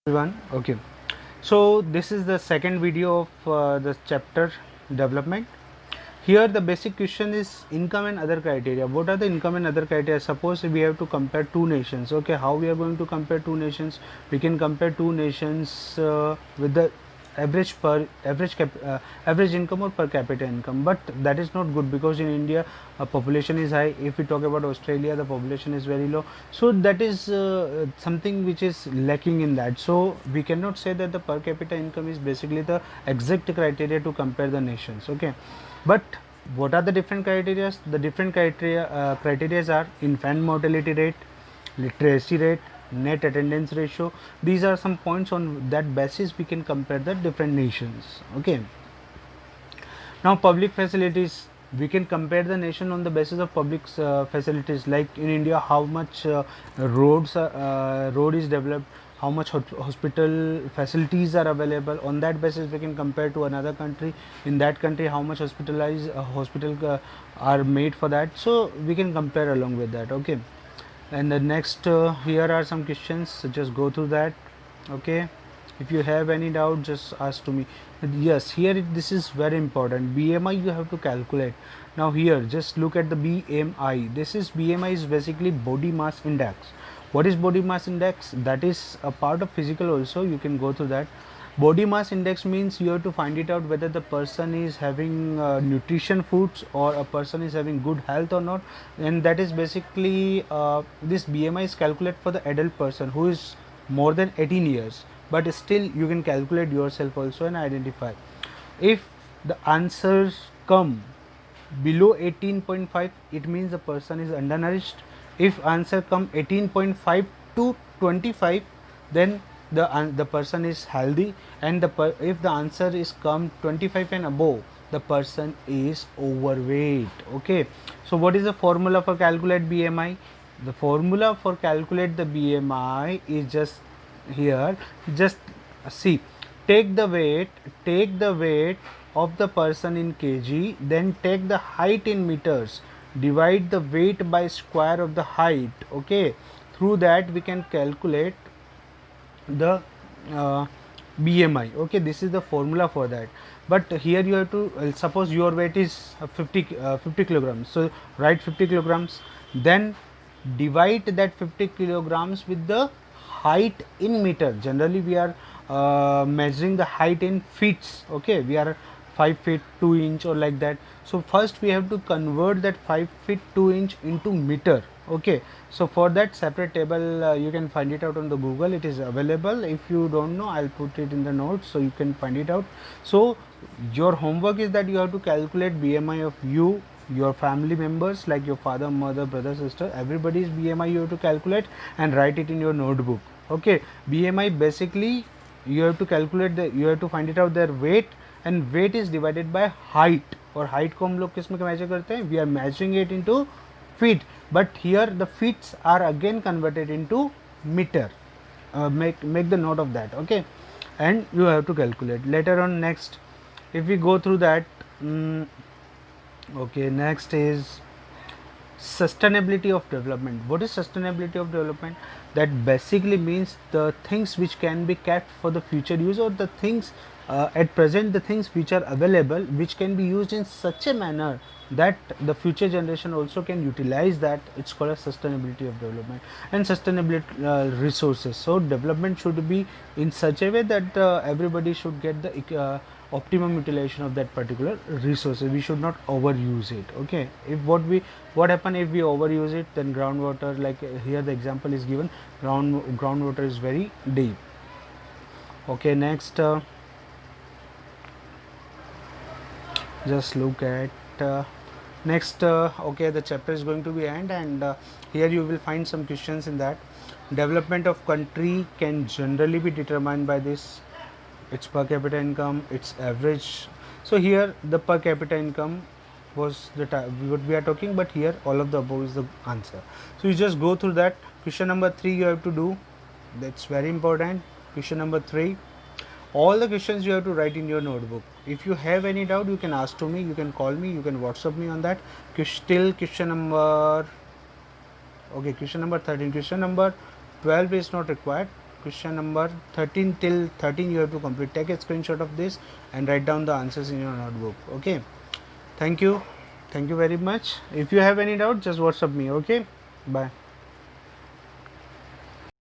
Everyone, okay, so this is the second video of the chapter development. Here the basic question is income and other criteria. What are the income and other criteria? Suppose we have to compare two nations. Okay, how we are going to compare two nations? We can compare two nations with the average income or per capita income, but that is not good because in India population is high. If we talk about Australia, the population is very low, so that is something which is lacking in that. So we cannot say that the per capita income is basically the exact criteria to compare the nations. Okay, but what are the different criteria? The different criteria are infant mortality rate, literacy rate, net attendance ratio. These are some points on that basis we can compare the different nations. Okay, now public facilities, we can compare the nation on the basis of public facilities, like in India how much road is developed, how much hospital facilities are available. On that basis we can compare to another country. In that country how much hospital are made for that, so we can compare along with that. Okay, and the next here are some questions, so just go through that. Okay, if you have any doubt just ask to me. Yes, here this is very important. BMI you have to calculate. Now here just look at the BMI. This is BMI is basically body mass index. What is body mass index? That is a part of physical also, you can go through that. Body mass index means you have to find it out whether the person is having nutrition foods or a person is having good health or not, and that is basically this BMI is calculated for the adult person who is more than 18 years, but still you can calculate yourself also and identify. If the answers come below 18.5, it means the person is undernourished. If answer come 18.5 to 25, then the person is healthy, and if the answer is come 25 and above, the person is overweight. Okay, so what is the formula for calculate BMI? The formula for calculate the BMI is just here. Just see, take the weight of the person in kg, then take the height in meters, divide the weight by square of the height. Okay, through that we can calculate the uh, BMI. Okay, this is the formula for that. But here you have to suppose your weight is 50 kilograms, so write 50 kilograms, then divide that 50 kilograms with the height in meter. Generally we are measuring the height in feet. Okay, we are 5 feet 2 inch or like that. So first we have to convert that 5 feet 2 inch into meter. Okay, so for that separate table you can find it out on the Google, it is available. If you don't know, I'll put it in the notes so you can find it out. So your homework is that you have to calculate BMI of you, your family members like your father, mother, brother, sister, everybody's BMI you have to calculate and write it in your notebook. Okay, BMI basically you have to calculate you have to find it out their weight, and weight is divided by height. और height को हम लोग किस में measure करते हैं? We are measuring it into feet, but here the feet are again converted into meter. Make the note of that. Okay, and you have to calculate later on. Next, if we go through that, okay, next is sustainability of development. What is sustainability of development? That basically means the things which can be kept for the future use, or the things at present, the things which are available which can be used in such a manner that the future generation also can utilize that. It's called as sustainability of development. And sustainability resources, so development should be in such a way that everybody should get the optimum utilization of that particular resources. We should not overuse it. Okay, if what happen if we overuse it, then groundwater, like here the example is given, groundwater is very deep. Okay, next just look at next okay, the chapter is going to be end, and here you will find some questions in that. Development of country can generally be determined by this: its per capita income, its average. So here the per capita income was the what we are talking, but here all of the above is the answer. So you just go through that. Question number 3 you have to do, that's very important. Question number 3, all the questions you have to write in your notebook. If you have any doubt, you can ask to me, you can call me, you can WhatsApp me on that. Still question number, okay, question number 13, question number 12 is not required. question number 13 till 13 you have to complete. Take a screenshot of this and write down the answers in your notebook. Okay, thank you very much. If you have any doubt, just WhatsApp me. Okay, bye.